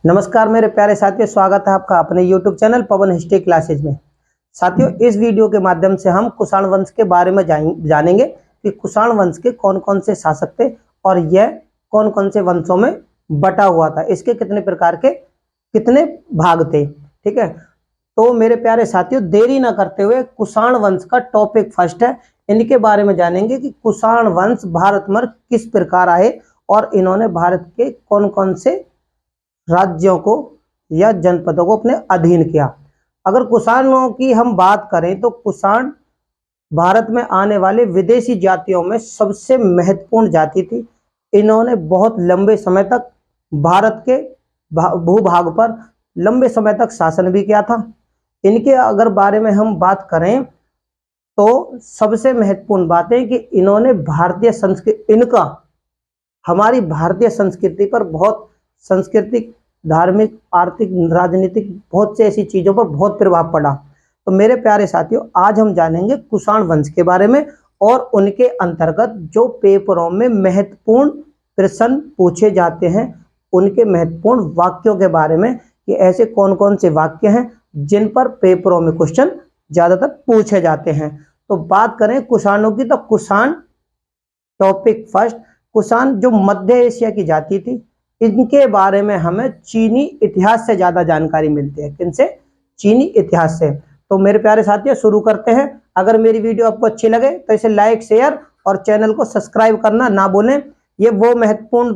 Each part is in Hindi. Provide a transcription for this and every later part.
नमस्कार मेरे प्यारे साथियों, स्वागत है आपका अपने YouTube चैनल पवन हिस्ट्री क्लासेज में। साथियों, इस वीडियो के माध्यम से हम कुषाण वंश के बारे में जानेंगे कि कुषाण वंश के कौन कौन से शासक थे और यह कौन कौन से वंशों में बटा हुआ था, इसके कितने प्रकार के कितने भाग थे। ठीक है, तो मेरे प्यारे साथियों, देरी ना करते हुए कुषाण वंश का टॉपिक फर्स्ट है। इनके बारे में जानेंगे कि कुषाण वंश भारत में किस प्रकार आए और इन्होंने भारत के कौन कौन से राज्यों को या जनपदों को अपने अधीन किया। अगर कुषाणों की हम बात करें तो कुषाण भारत में आने वाले विदेशी जातियों में सबसे महत्वपूर्ण जाति थी। इन्होंने बहुत लंबे समय तक भारत के भूभाग पर लंबे समय तक शासन भी किया था। इनके अगर बारे में हम बात करें तो सबसे महत्वपूर्ण बात है कि इन्होंने भारतीय संस्कृति, इनका हमारी भारतीय संस्कृति पर बहुत सांस्कृतिक, धार्मिक, आर्थिक, राजनीतिक बहुत से ऐसी चीज़ों पर बहुत प्रभाव पड़ा। तो मेरे प्यारे साथियों, आज हम जानेंगे कुषाण वंश के बारे में और उनके अंतर्गत जो पेपरों में महत्वपूर्ण प्रश्न पूछे जाते हैं, उनके महत्वपूर्ण वाक्यों के बारे में कि ऐसे कौन कौन से वाक्य हैं जिन पर पेपरों में क्वेश्चन ज़्यादातर पूछे जाते हैं। तो बात करें कुषाणों की, तो कुषाण टॉपिक फर्स्ट। कुषाण जो मध्य एशिया की जाति थी, इनके बारे में हमें चीनी इतिहास से ज्यादा जानकारी मिलती है। किनसे? चीनी इतिहास से। तो मेरे प्यारे साथियों, शुरू करते हैं। अगर मेरी वीडियो आपको अच्छी लगे तो इसे लाइक, शेयर और चैनल को सब्सक्राइब करना ना भूलें। ये वो महत्वपूर्ण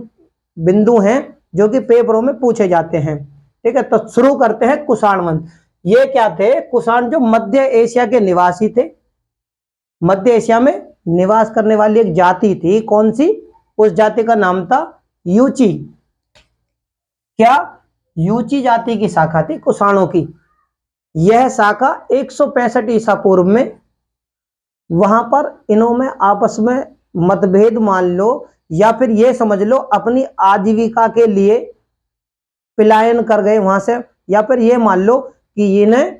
बिंदु हैं जो कि पेपरों में पूछे जाते हैं। ठीक है, तो शुरू करते हैं। कुषाण वंश ये क्या थे? कुषाण जो मध्य एशिया के निवासी थे, मध्य एशिया में निवास करने वाली एक जाति थी। कौन सी? उस जाति का नाम था यूची। क्या? यूची जाति की शाखा थी कुषाणों की। यह शाखा 165 ईसा पूर्व में, वहां पर इन्होंने आपस में मतभेद मान लो या फिर यह समझ लो अपनी आजीविका के लिए पलायन कर गए वहां से, या फिर यह मान लो कि इन्हें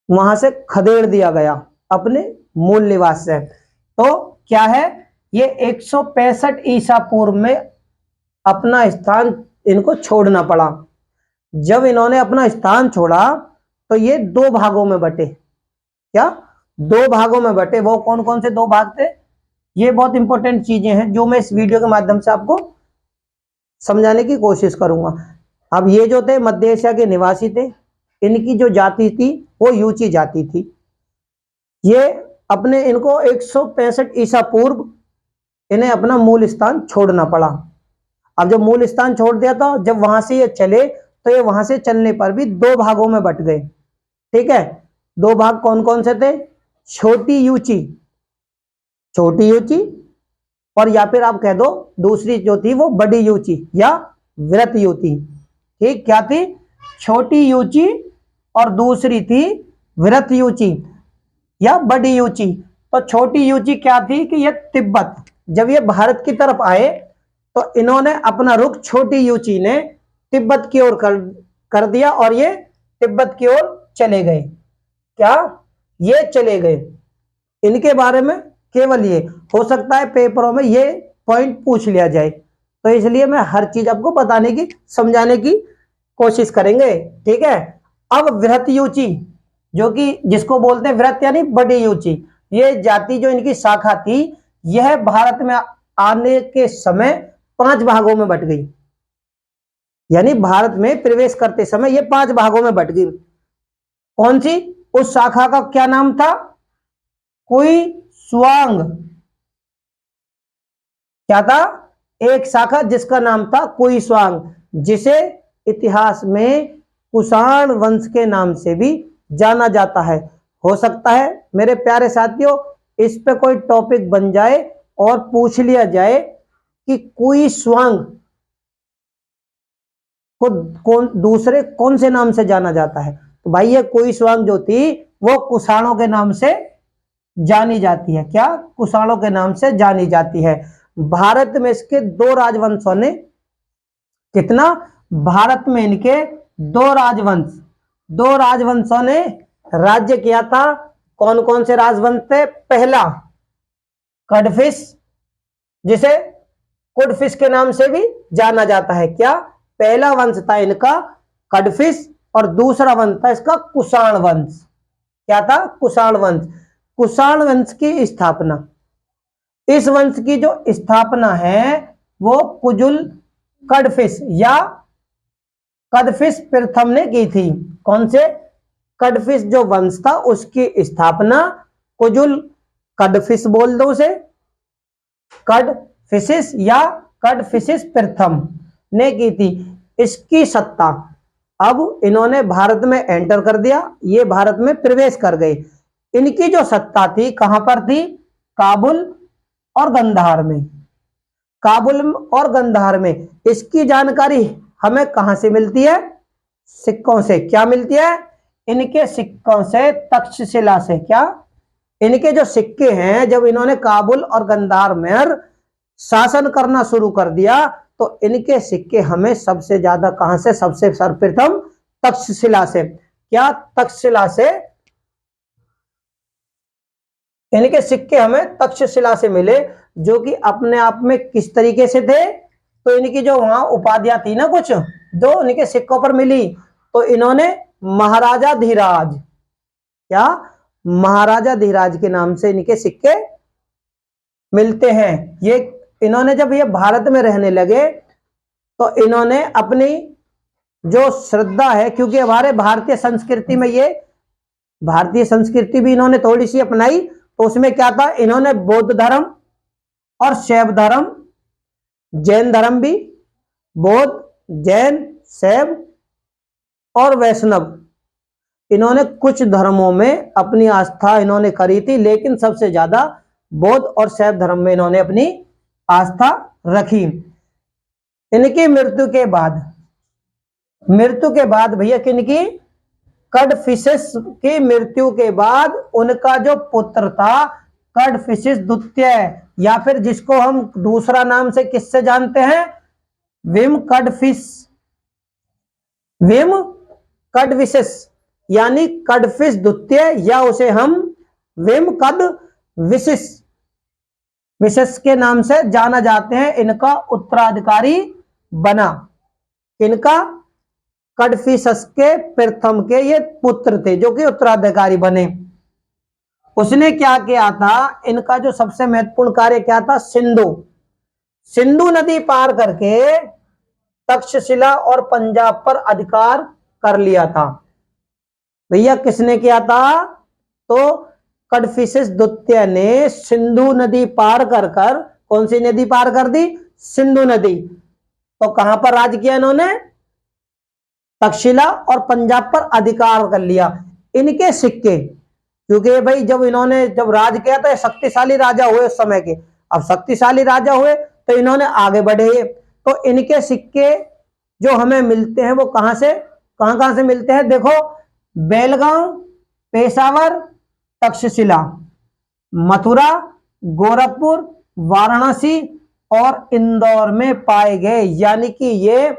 वहां से खदेड़ दिया गया अपने मूल निवास से। तो क्या है, ये 165 ईसा पूर्व में अपना स्थान इनको छोड़ना पड़ा। जब इन्होंने अपना स्थान छोड़ा तो ये दो भागों में बटे। क्या? दो भागों में बटे। वो कौन कौन से दो भाग थे? ये बहुत इंपॉर्टेंट चीजें हैं जो मैं इस वीडियो के माध्यम से आपको समझाने की कोशिश करूंगा। अब ये जो थे मध्य एशिया के निवासी थे, इनकी जो जाति थी वो यूची जाति थी। ये अपने इनको 165 ईसा पूर्व इन्हें अपना मूल स्थान छोड़ना पड़ा। अब जब मूल स्थान छोड़ दिया था, जब वहां से ये चले तो ये वहां से चलने पर भी दो भागों में बट गए। ठीक है, दो भाग कौन कौन से थे? छोटी यूची, छोटी यूची, और या फिर आप कह दो दूसरी जो थी वो बड़ी यूची या वृत यूची। ठीक, क्या थी? छोटी यूची और दूसरी थी वृत यूची या बड़ी यूची। तो छोटी यूची क्या थी कि ये तिब्बत, जब ये भारत की तरफ आए तो इन्होंने अपना रुख छोटी यूची ने तिब्बत की ओर कर दिया और ये तिब्बत की ओर चले गए। क्या? ये चले गए। इनके बारे में केवल ये हो सकता है पेपरों में ये पॉइंट पूछ लिया जाए, तो इसलिए मैं हर चीज आपको बताने की, समझाने की कोशिश करेंगे। ठीक है, अब वृहत यूची जो कि जिसको बोलते हैं वृत्त यानी बड़ी यूची, ये जाति जो इनकी शाखा थी, यह भारत में आने के समय 5 भागों में बट गई। यानी भारत में प्रवेश करते समय ये 5 भागों में बट गई। कौन सी? उस शाखा का क्या नाम था? कुई स्वांग। क्या था? एक शाखा जिसका नाम था कुई स्वांग, जिसे इतिहास में कुषाण वंश के नाम से भी जाना जाता है। हो सकता है मेरे प्यारे साथियों इस पे कोई टॉपिक बन जाए और पूछ लिया जाए कि कुई स्वांग को दूसरे कौन से नाम से जाना जाता है। तो भाई ये कुई स्वांग जो थी वो कुषाणों के नाम से जानी जाती है। क्या? कुषाणों के नाम से जानी जाती है। भारत में इसके दो राजवंशों ने, कितना? भारत में इनके दो राजवंशों ने राज्य किया था। कौन कौन से राजवंश थे? पहला कड़फिश, जिसे कुडफिश के नाम से भी जाना जाता है। क्या? पहला वंश था इनका कडफिस और दूसरा वंश था इसका कुषाण वंश। क्या था? कुषाण वंश। कुषाण वंश की स्थापना, इस वंश की जो स्थापना है वो कुजुल कडफिस या कदफिस प्रथम ने की थी। कौन से? कडफिस जो वंश था उसकी स्थापना कुजुल कडफिस बोल दो उसे, कडफिसिस या कडफिसिस प्रथम ने की थी। इसकी सत्ता, अब इन्होंने भारत में एंटर कर दिया, ये भारत में प्रवेश कर गए। इनकी जो सत्ता थी कहां पर थी? काबुल और गंधार में। काबुल और गंधार में। इसकी जानकारी हमें कहां से मिलती है? सिक्कों से। क्या मिलती है? इनके सिक्कों से, तक्षशिला से। क्या? इनके जो सिक्के हैं, जब इन्होंने काबुल और गंधार में शासन करना शुरू कर दिया तो इनके सिक्के हमें सबसे ज्यादा कहां से? सबसे सर्वप्रथम तक्षशिला से। क्या? तक्षशिला से इनके सिक्के हमें तक्षशिला से मिले, जो कि अपने आप में किस तरीके से थे? तो इनकी जो वहां उपाधियां थी ना कुछ, जो इनके सिक्कों पर मिली, तो इन्होंने महाराजा धीराज, क्या? महाराजा धीराज के नाम से इनके सिक्के मिलते हैं। ये इन्होंने जब ये भारत में रहने लगे तो इन्होंने अपनी जो श्रद्धा है, क्योंकि हमारे भारतीय संस्कृति में ये भारतीय संस्कृति भी इन्होंने थोड़ी सी अपनाई, तो उसमें क्या था? इन्होंने बौद्ध धर्म और शैव धर्म, जैन धर्म भी, बौद्ध, जैन, शैव और वैष्णव, इन्होंने कुछ धर्मों में अपनी आस्था इन्होंने करी थी, लेकिन सबसे ज्यादा बौद्ध और शैव धर्म में इन्होंने अपनी आस्था रखी। इनकी मृत्यु के बाद भैया किनकी? कडफिसिस की मृत्यु के बाद उनका जो पुत्र था कडफिसिस द्वितीय, या फिर जिसको हम दूसरा नाम से किससे जानते हैं? विम कडफिसिस यानी कडफिस द्वितीय, या उसे हम विम कडफिसिस के नाम से जाना जाते हैं। इनका उत्तराधिकारी बना। इनका कडफिसस के प्रथम के ये पुत्र थे जो कि उत्तराधिकारी बने। उसने क्या किया था? इनका जो सबसे महत्वपूर्ण कार्य क्या था? सिंधु नदी पार करके तक्षशिला और पंजाब पर अधिकार कर लिया था। भैया किसने किया था? तो कडफिसिस द्वितीय ने सिंधु नदी पार कर कौन सी नदी पार कर दी? सिंधु नदी। तो कहां पर राज किया इन्होंने? तक्षशिला और पंजाब पर अधिकार कर लिया। इनके सिक्के, क्योंकि भाई जब राज किया तो शक्तिशाली राजा हुए उस समय के, अब शक्तिशाली राजा हुए तो इन्होंने आगे बढ़े। तो इनके सिक्के जो हमें मिलते हैं वो कहां से मिलते हैं? देखो, बेलगांव, पेशावर, तक्षशिला, मथुरा, गोरखपुर, वाराणसी और इंदौर में पाए गए। यानी कि ये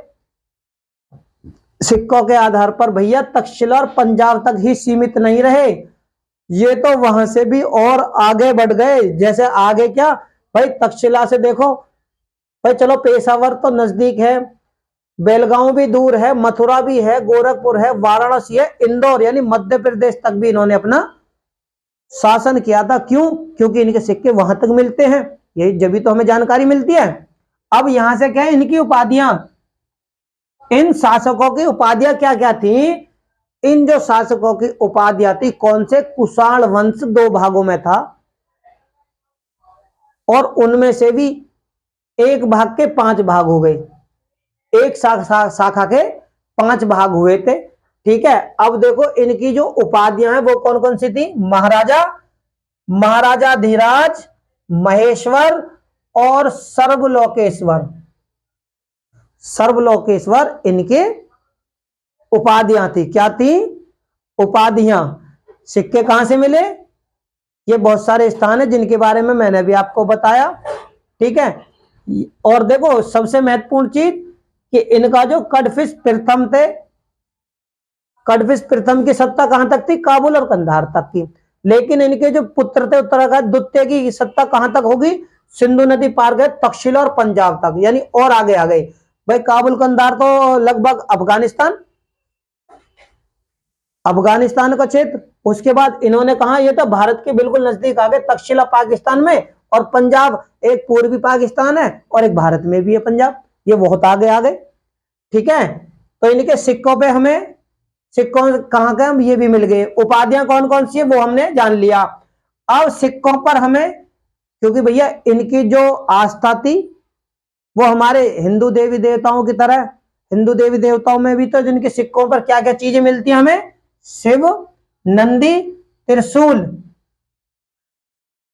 सिक्कों के आधार पर भैया तक्षशिला और पंजाब तक ही सीमित नहीं रहे, ये तो वहां से भी और आगे बढ़ गए। जैसे आगे क्या भाई, तक्षशिला से देखो भाई, चलो पेशावर तो नजदीक है, बेलगांव भी दूर है, मथुरा भी है, गोरखपुर है, वाराणसी है, इंदौर यानी मध्य प्रदेश तक भी इन्होंने अपना शासन किया था। क्यों? क्योंकि इनके सिक्के वहां तक मिलते हैं, यही जब भी तो हमें जानकारी मिलती है। अब यहां से क्या है? इनकी उपाधियां, इन शासकों की उपाधियां क्या क्या थी? इन जो शासकों की उपाधियां थी, कौन से? कुषाण वंश 2 भागों में था और उनमें से भी एक भाग के 5 भाग हो गए, एक शाखा के 5 भाग हुए थे। ठीक है, अब देखो इनकी जो उपाधियां हैं वो कौन कौन सी थी? महाराजा धीराज, महेश्वर और सर्वलोकेश्वर इनके उपाधियां थी। क्या थी? उपाधियां। सिक्के कहां से मिले? ये बहुत सारे स्थान है जिनके बारे में मैंने भी आपको बताया। ठीक है, और देखो सबसे महत्वपूर्ण चीज कि इनका जो कडफिस प्रथम थे, कडफिस प्रथम की सत्ता कहां तक थी? काबुल और कंधार तक की। लेकिन इनके जो पुत्र थे उत्तराखंड द्वितीय की सत्ता कहां तक होगी? सिंधु नदी पार गए, तक्षशिला और पंजाब तक, यानी और आगे आ गए। भाई काबुल कंधार तो लगभग अफगानिस्तान का क्षेत्र। उसके बाद इन्होंने कहा ये तो भारत के बिल्कुल नजदीक आ गए, तक्षशिला पाकिस्तान में, और पंजाब एक पूर्वी पाकिस्तान है और एक भारत में भी है पंजाब, ये बहुत आगे आ गए। ठीक है, तो इनके सिक्कों पे हमें, सिक्कों कहाँ के हम ये भी मिल गए। उपाधियां कौन कौन सी है वो हमने जान लिया। अब सिक्कों पर हमें, क्योंकि भैया इनकी जो आस्था थी वो हमारे हिंदू देवी देवताओं की तरह, हिंदू देवी देवताओं में भी तो जिनके सिक्कों पर क्या क्या चीजें मिलती हैं हमें, शिव, नंदी, त्रिशूल।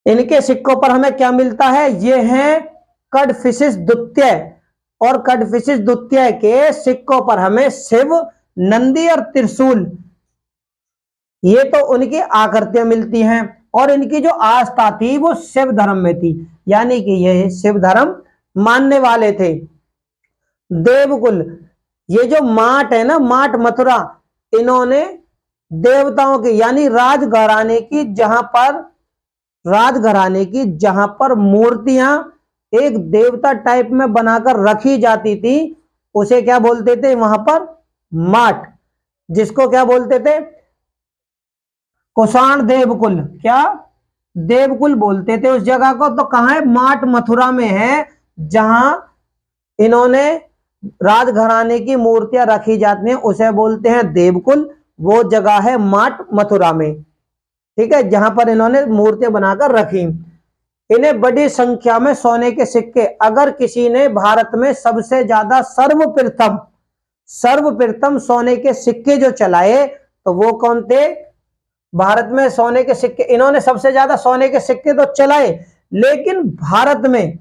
इनके सिक्कों पर हमें क्या मिलता है, ये हैं कडफिशिस द्वितीय, और कडफिशिस द्वितीय के सिक्कों पर हमें शिव, नंदी और त्रिशूल, ये तो उनकी आकृतियां मिलती हैं। और इनकी जो आस्था थी वो शिव धर्म में थी, यानी कि ये शिव धर्म मानने वाले थे। देवकुल, ये जो माट है ना, माट मथुरा, इन्होंने देवताओं की यानी राजघराने की, जहां पर मूर्तियां एक देवता टाइप में बनाकर रखी जाती थी, उसे क्या बोलते थे वहां पर, माट, जिसको क्या बोलते थे, कुषाण देवकुल, क्या देवकुल बोलते थे उस जगह को। तो कहां है, माट मथुरा में है, जहां इन्होंने राजघराने की मूर्तियां रखी जाती हैं, उसे बोलते हैं देवकुल। वो जगह है माट मथुरा में, ठीक है, जहां पर इन्होंने मूर्तियां बनाकर रखी। इन्हें बड़ी संख्या में सोने के सिक्के, अगर किसी ने भारत में सबसे ज्यादा सर्वप्रथम सोने के सिक्के जो चलाए तो वो कौन थे, भारत में सोने के सिक्के, इन्होंने सबसे ज्यादा सोने के सिक्के तो चलाए, लेकिन भारत में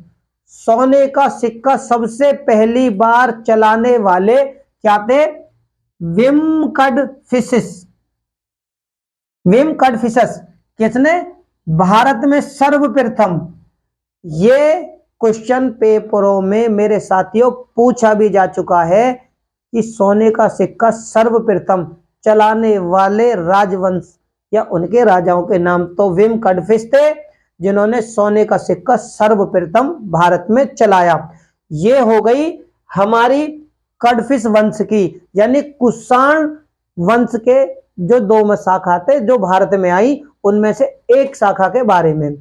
सोने का सिक्का सबसे पहली बार चलाने वाले क्या थे, विम कडफिशस। किसने, भारत में सर्वप्रथम। ये क्वेश्चन पेपरों में मेरे साथियों पूछा भी जा चुका है कि सोने का सिक्का सर्वप्रथम चलाने वाले राजवंश या उनके राजाओं के नाम, तो विम कडफिश थे जिन्होंने सोने का सिक्का सर्वप्रथम भारत में चलाया। ये हो गई हमारी कडफिश वंश की, यानी कुषाण वंश के जो दो शाखा थे जो भारत में आई, उनमें से एक शाखा के बारे में।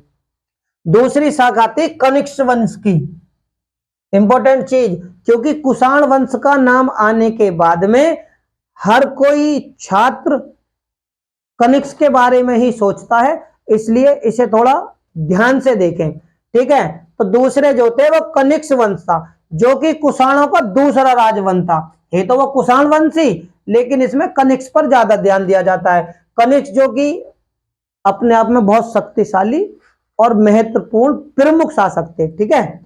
दूसरी शाखा थी कनिष्क वंश की, इंपॉर्टेंट चीज, क्योंकि कुषाण वंश का नाम आने के बाद में हर कोई छात्र कनिष्क के बारे में ही सोचता है, इसलिए इसे थोड़ा ध्यान से देखें। ठीक है, तो दूसरे जो थे वो कनिष्क वंश था, जो कि कुषाणों का दूसरा राजवंश था। ये तो वो कुषाण वंशी, लेकिन इसमें कनिष्क पर ज्यादा ध्यान दिया जाता है। कनिष्क जो कि अपने आप में बहुत शक्तिशाली और महत्वपूर्ण प्रमुख शासक थे। ठीक है,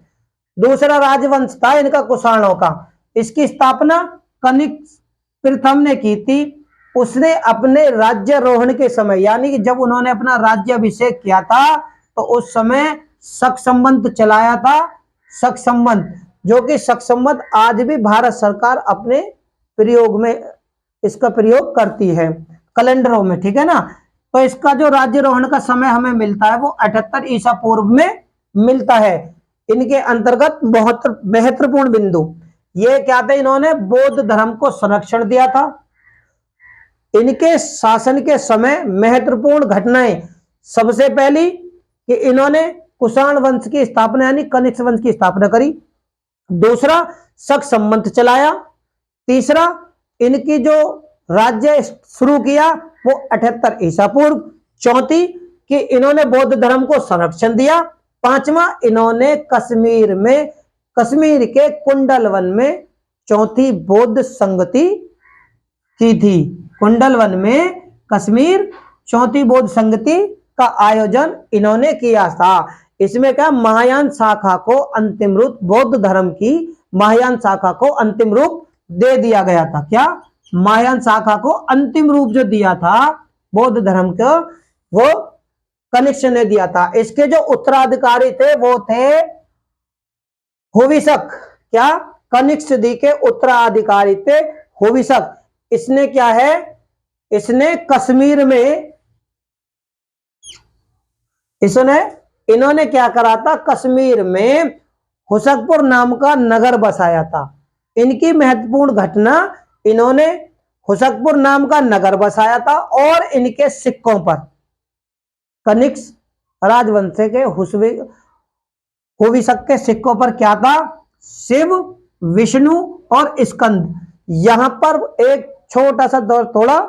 दूसरा राजवंश था इनका कुषाणों का, इसकी स्थापना कनिष्क प्रथम ने की थी। उसने अपने राज्यारोहण के समय, यानी कि जब उन्होंने अपना राज्याभिषेक किया था, तो उस समय शक संबंध चलाया था। शक संबंध, जो कि शक संबंध आज भी भारत सरकार अपने प्रयोग में इसका प्रयोग करती है कैलेंडरों में। ठीक है ना, तो इसका जो राज्यारोहण का समय हमें मिलता है वो 78 ईसा पूर्व में मिलता है। इनके अंतर्गत बहुत महत्वपूर्ण बिंदु ये क्या थे, इन्होंने बौद्ध धर्म को संरक्षण दिया था। इनके शासन के समय महत्वपूर्ण घटनाएं, सबसे पहली कि इन्होंने कुषाण वंश की स्थापना यानी कनिष्क वंश की स्थापना करी। दूसरा, शक संबंध चलाया। तीसरा, इनकी जो राज्य शुरू किया वो 78 ईसा पूर्व। चौथी कि इन्होंने बौद्ध धर्म को संरक्षण दिया। पांचवा, इन्होंने कश्मीर के कुंडलवन में चौथी बौद्ध संगति की थी। कुंडलवन में कश्मीर चौथी बौद्ध संगति का आयोजन इन्होंने किया था। इसमें क्या, महायान शाखा को अंतिम रूप, बौद्ध धर्म की महायान शाखा को अंतिम रूप दे दिया गया था। क्या, महायान शाखा को अंतिम रूप जो दिया था बौद्ध धर्म को, वो कनिष्क ने दिया था। इसके जो उत्तराधिकारी थे वो थे हुविसक। क्या, कनिष्क दी के उत्तराधिकारी थे हुविसक। इसने क्या है, इसने कश्मीर में, इन्होंने क्या करा था, कश्मीर में हुसकपुर नाम का नगर बसाया था। इनकी महत्वपूर्ण घटना, इन्होंने हुसकपुर नाम का नगर बसाया था और इनके सिक्कों पर, कनिष्क राजवंश के हुविसक के सिक्कों पर क्या था, शिव, विष्णु और स्कंद। यहां पर एक छोटा सा थोड़ा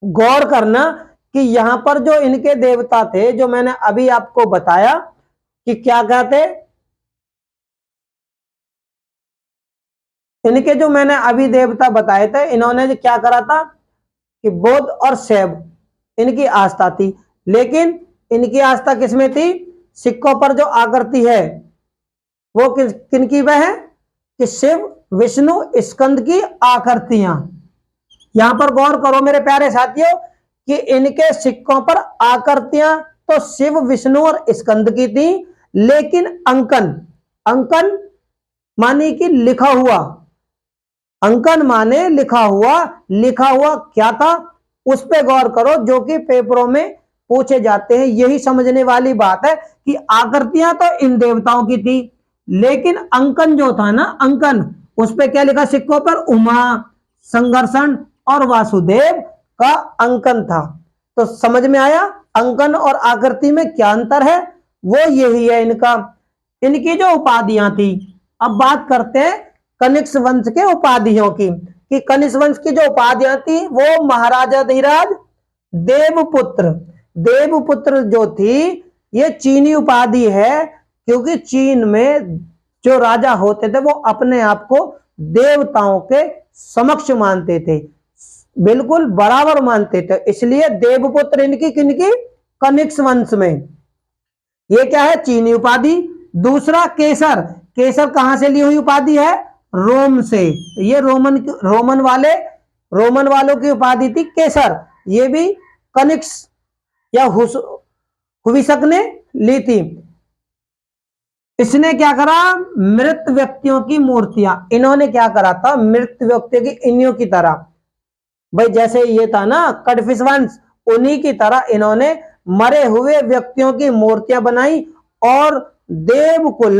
गौर करना कि यहां पर जो इनके देवता थे, जो मैंने अभी आपको बताया कि क्या कहते, इनके जो मैंने अभी देवता बताए थे, इन्होंने क्या करा था कि बौद्ध और शैव इनकी आस्था थी, लेकिन इनकी आस्था किसमें थी, सिक्कों पर जो आकृति है वो किनकी वह है कि शिव, विष्णु, स्कंद की आकृतियां। यहां पर गौर करो मेरे प्यारे साथियों कि इनके सिक्कों पर आकृतियां तो शिव, विष्णु और स्कंद की थी, लेकिन अंकन, अंकन माने कि लिखा हुआ, अंकन माने लिखा हुआ, लिखा हुआ क्या था उस पे गौर करो, जो कि पेपरों में पूछे जाते हैं। यही समझने वाली बात है कि आकृतियां तो इन देवताओं की थी, लेकिन अंकन जो था ना, अंकन उस पे क्या लिखा सिक्कों पर, उमा, संघर्षण और वासुदेव का अंकन था। तो समझ में आया अंकन और आकृति में क्या अंतर है, वो यही है इनका। इनकी जो उपाधियां थी, अब बात करते हैं कनिष्क वंश के उपाधियों की, कि कनिष्क वंश की जो उपाधियां थी वो महाराजा धीराज, देवपुत्र, देवपुत्र जो थी ये चीनी उपाधि है, क्योंकि चीन में जो राजा होते थे वो अपने आप को देवताओं के समक्ष मानते थे, बिल्कुल बराबर मानते थे, इसलिए देवपुत्र इनकी किनकी, कनिष्क वंश में। ये क्या है, चीनी उपाधि। दूसरा केसर, केसर कहां से ली हुई उपाधि है, रोम से, ये रोमन वालों की उपाधि थी केसर, ये भी कनिष्क या हुविसक ने ली थी। इसने क्या करा, मृत व्यक्तियों की मूर्तियां, इन्होंने क्या करा था, मृत व्यक्तियों की इन्हीं की तरह, भाई जैसे ये था ना कटफिश वंश, उन्हीं की तरह इन्होंने मरे हुए व्यक्तियों की मूर्तियां बनाई, और देवकुल,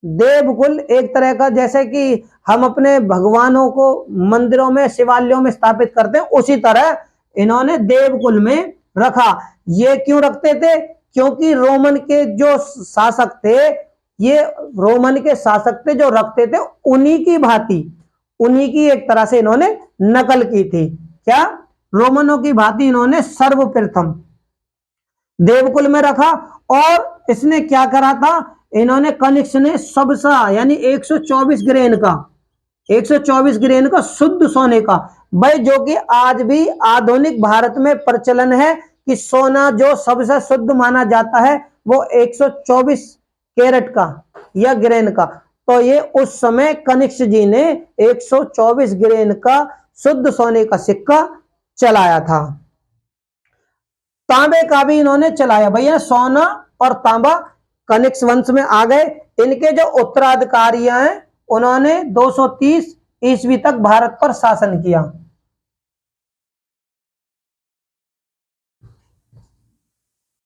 देवकुल एक तरह का, जैसे कि हम अपने भगवानों को मंदिरों में, शिवालयों में स्थापित करते हैं, उसी तरह इन्होंने देवकुल में रखा। ये क्यों रखते थे, क्योंकि रोमन के जो शासक थे, ये रोमन के शासक थे जो रखते थे, उन्हीं की भांति, उन्हीं की एक तरह से इन्होंने नकल की थी। क्या, रोमनों की भांति इन्होंने सर्वप्रथम देवकुल में रखा। और इसने क्या करा था, इन्होंने कनिष्क ने सबसा यानी 124 ग्रेन का, 124 ग्रेन का शुद्ध सोने का, भाई जो कि आज भी आधुनिक भारत में प्रचलन है कि सोना जो सबसे शुद्ध माना जाता है वो 124 कैरेट का या ग्रेन का, तो ये उस समय कनिष्क जी ने 124 ग्रेन का शुद्ध सोने का सिक्का चलाया था। तांबे का भी इन्होंने चलाया, भैया सोना और तांबा कनिष्क वंश में आ गए। इनके जो उत्तराधिकारी हैं उन्होंने 230 ईस्वी तक भारत पर शासन किया।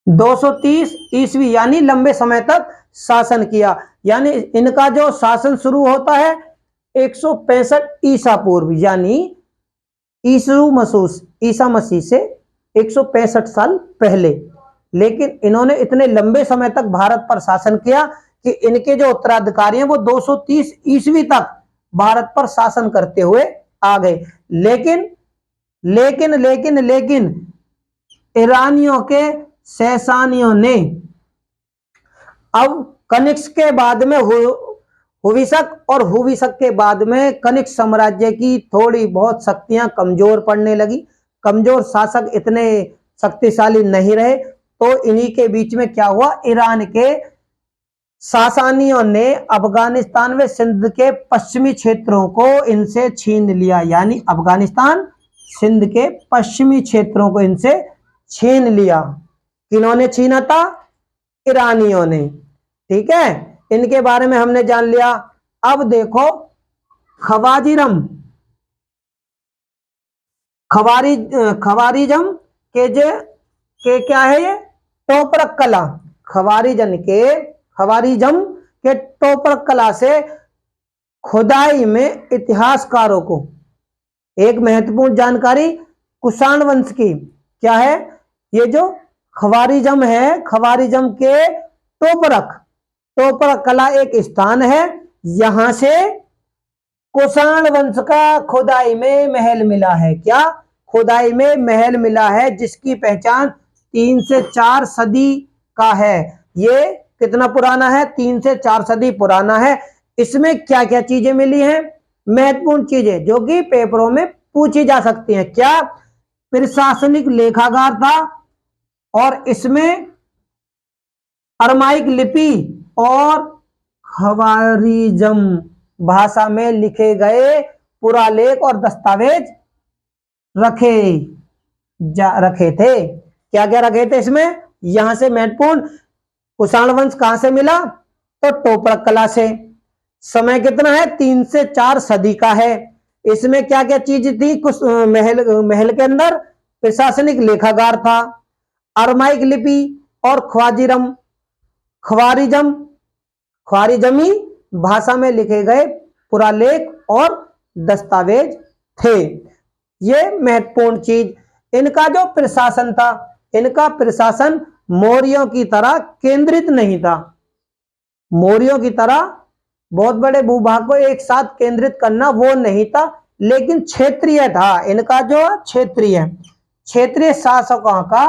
230 ईस्वी यानी लंबे समय तक शासन किया, यानी इनका जो शासन शुरू होता है 165 ईसा पूर्व, यानी ईसा मसीह से 165 साल पहले। लेकिन इन्होंने इतने लंबे समय तक भारत पर शासन किया कि इनके जो उत्तराधिकारी हैं वो 230 ईस्वी तक भारत पर शासन करते हुए आ गए। लेकिन लेकिन लेकिन लेकिन ईरानियों के सैसानियों ने अब कनिष्क के बाद में हुविसक और हुविसक के बाद में कनिष्क साम्राज्य की थोड़ी बहुत शक्तियां कमजोर पड़ने लगी, कमजोर शासक इतने शक्तिशाली नहीं रहे, तो इन्हीं के बीच में क्या हुआ, ईरान के सासानियों ने अफगानिस्तान व सिंध के पश्चिमी क्षेत्रों को इनसे छीन लिया, यानी अफगानिस्तान सिंध के पश्चिमी क्षेत्रों को इनसे छीन लिया। किन्होंने छीना था, ईरानियों ने। ठीक है, इनके बारे में हमने जान लिया। अब देखो खवारिजम के क्या है ये, टोपरक कला, खवारिजम के टोपरक कला से खुदाई में इतिहासकारों को, एक महत्वपूर्ण जानकारी कुषाण वंश की क्या है, ये जो ख्वारिज्म है, ख्वारिज्म के टोपरक कला एक स्थान है, यहां से कुषाण वंश का खुदाई में महल मिला है। क्या खुदाई में महल मिला है जिसकी पहचान 3 से 4 सदी का है। ये कितना पुराना है, 3 से 4 सदी पुराना है। इसमें क्या क्या चीजें मिली हैं, महत्वपूर्ण चीजें जो कि पेपरों में पूछी जा सकती हैं। क्या प्रशासनिक लेखागार था, और इसमें अरमाइक लिपि और ख्वारिज्म भाषा में लिखे गए पुरालेख और दस्तावेज रखे थे। क्या क्या रखे थे इसमें, यहां से महत्वपूर्ण, कुषाण वंश कहां से मिला, तो टोपरक कला से। समय कितना है, 3 से 4 सदी का है। इसमें क्या क्या चीज थी, कुछ महल के अंदर प्रशासनिक लेखागार था, अरमाइक लिपि और ख्वारिजमी भाषा में लिखे गए पुरालेख और दस्तावेज थे। ये महत्वपूर्ण चीज। इनका जो प्रशासन था, इनका प्रशासन मौर्यों की तरह केंद्रित नहीं था। मौर्यों की तरह बहुत बड़े भूभाग को एक साथ केंद्रित करना वो नहीं था, लेकिन क्षेत्रीय था। इनका जो क्षेत्रीय शासकों का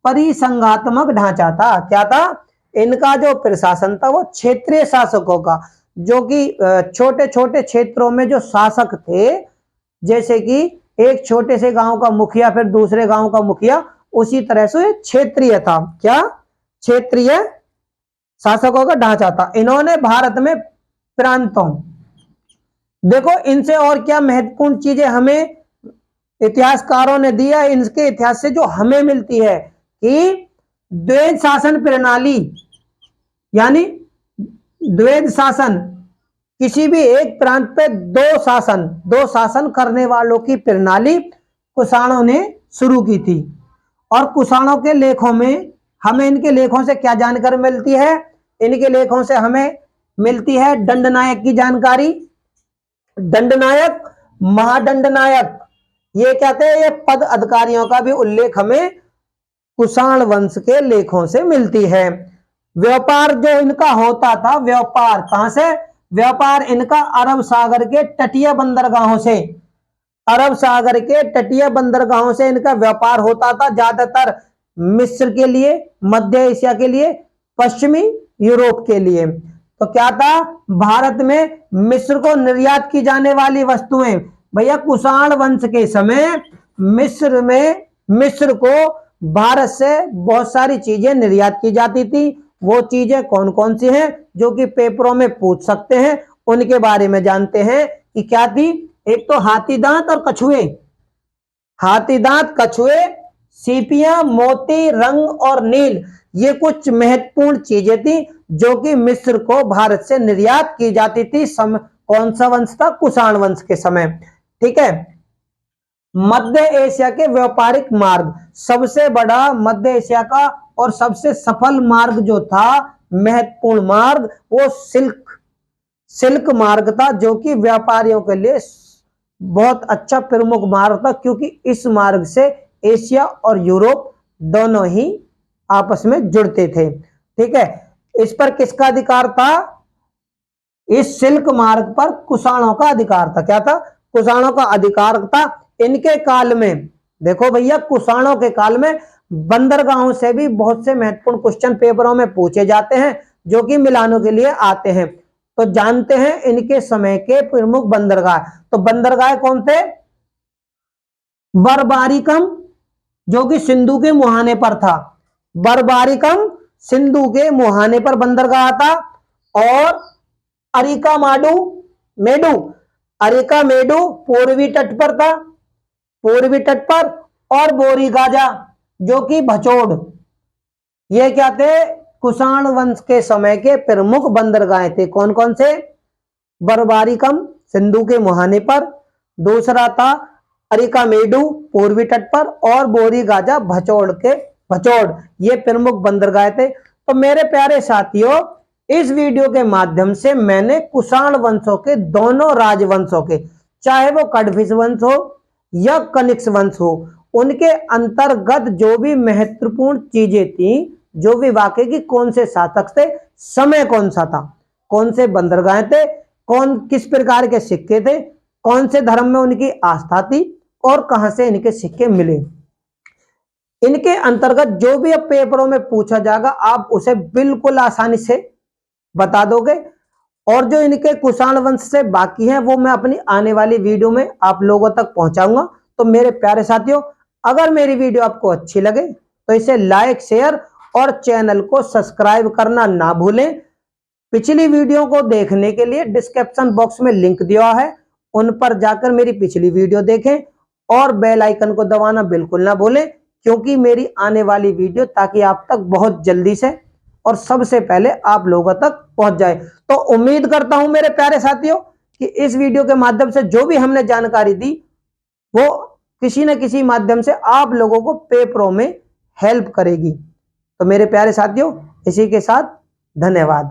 परिसंघात्मक ढांचा था। क्या था, इनका जो प्रशासन था वो क्षेत्रीय शासकों का, जो कि छोटे छोटे क्षेत्रों में जो शासक थे, जैसे कि एक छोटे से गांव का मुखिया फिर दूसरे गांव का मुखिया, उसी तरह से क्षेत्रीय था। क्या, क्षेत्रीय शासकों का ढांचा था। इन्होंने भारत में प्रांतों, देखो इनसे और क्या महत्वपूर्ण चीजें हमें इतिहासकारों ने दिया, इनके इतिहास से जो हमें मिलती है कि द्वैध शासन प्रणाली, यानी द्वैध शासन, किसी भी एक प्रांत पे दो शासन करने वालों की प्रणाली कुषाणों ने शुरू की थी। और कुषाणों के लेखों में हमें, इनके लेखों से क्या जानकारी मिलती है, इनके लेखों से हमें मिलती है दंडनायक की जानकारी। दंडनायक, महादंडनायक, ये कहते हैं, ये पद अधिकारियों का भी उल्लेख हमें कुषाण वंश के लेखों से मिलती है। व्यापार जो इनका होता था, व्यापार कहां से, व्यापार इनका अरब सागर के तटीय बंदरगाहों से, अरब सागर के तटीय बंदरगाहों से इनका व्यापार होता था, ज्यादातर मिस्र के लिए, मध्य एशिया के लिए, पश्चिमी यूरोप के लिए। तो क्या था, भारत में मिस्र को निर्यात की जाने वाली वस्तुएं, भैया कुषाण वंश के समय मिस्र को भारत से बहुत सारी चीजें निर्यात की जाती थी। वो चीजें कौन कौन सी हैं जो कि पेपरों में पूछ सकते हैं, उनके बारे में जानते हैं कि क्या थी। एक तो हाथी दांत और कछुए, हाथी दांत, कछुए, सीपियां, मोती, रंग और नील, ये कुछ महत्वपूर्ण चीजें थी जो कि मिस्र को भारत से निर्यात की जाती थी। कौन सा वंश था, कुषाण वंश के समय। ठीक है। मध्य एशिया के व्यापारिक मार्ग, सबसे बड़ा मध्य एशिया का और सबसे सफल मार्ग जो था, महत्वपूर्ण मार्ग, वो सिल्क मार्ग था, जो कि व्यापारियों के लिए बहुत अच्छा प्रमुख मार्ग था, क्योंकि इस मार्ग से एशिया और यूरोप दोनों ही आपस में जुड़ते थे। ठीक है। इस पर किसका अधिकार था, इस सिल्क मार्ग पर कुषाणों का अधिकार था। क्या था, कुषाणों का अधिकार था। इनके काल में, देखो भैया, कुषाणों के काल में बंदरगाहों से भी बहुत से महत्वपूर्ण क्वेश्चन पेपरों में पूछे जाते हैं, जो कि मिलानों के लिए आते हैं। तो जानते हैं इनके समय के प्रमुख बंदरगाह। तो बंदरगाह कौन थे, बरबारिकम, जो कि सिंधु के मुहाने पर था, बरबारिकम सिंधु के मुहाने पर बंदरगाह था। और अरिका मेडू पूर्वी तट पर था, पूर्वी तट पर। और बोरीगाजा, जो कि भचोड़, ये क्या थे, कुषाण वंश के समय के प्रमुख बंदरगाह थे। कौन कौन से, बरबारिकम सिंधु के मुहाने पर, दूसरा था अरिकामेडु पूर्वी तट पर, और बोरीगाजा भचोड़, ये प्रमुख बंदरगाह थे। तो मेरे प्यारे साथियों, इस वीडियो के माध्यम से मैंने कुषाण वंशों के दोनों राजवंशों के, चाहे वो कडफिस वंश हो या कनिष्क वंश हो, उनके अंतर्गत जो भी महत्वपूर्ण चीजें थी, जो भी वाकई की कौन से शासक थे, समय कौन सा था, कौन से बंदरगाह थे, कौन किस प्रकार के सिक्के थे, कौन से धर्म में उनकी आस्था थी और कहां से इनके सिक्के मिले, इनके अंतर्गत जो भी अब पेपरों में पूछा जाएगा आप उसे बिल्कुल आसानी से बता दोगे। और जो इनके कुषाण वंश से बाकी हैं वो मैं अपनी आने वाली वीडियो में आप लोगों तक पहुंचाऊंगा। तो मेरे प्यारे साथियों, अगर मेरी वीडियो आपको अच्छी लगे तो इसे लाइक, शेयर और चैनल को सब्सक्राइब करना ना भूलें। पिछली वीडियो को देखने के लिए डिस्क्रिप्शन बॉक्स में लिंक दिया है, उन पर जाकर मेरी पिछली वीडियो देखें और बेल आइकन को दबाना बिल्कुल ना भूलें, क्योंकि मेरी आने वाली वीडियो ताकि आप तक बहुत जल्दी से और सबसे पहले आप लोगों तक पहुंच जाए। तो उम्मीद करता हूं मेरे प्यारे साथियों कि इस वीडियो के माध्यम से जो भी हमने जानकारी दी वो किसी न किसी माध्यम से आप लोगों को पेपरों में हेल्प करेगी। तो मेरे प्यारे साथियों, इसी के साथ धन्यवाद।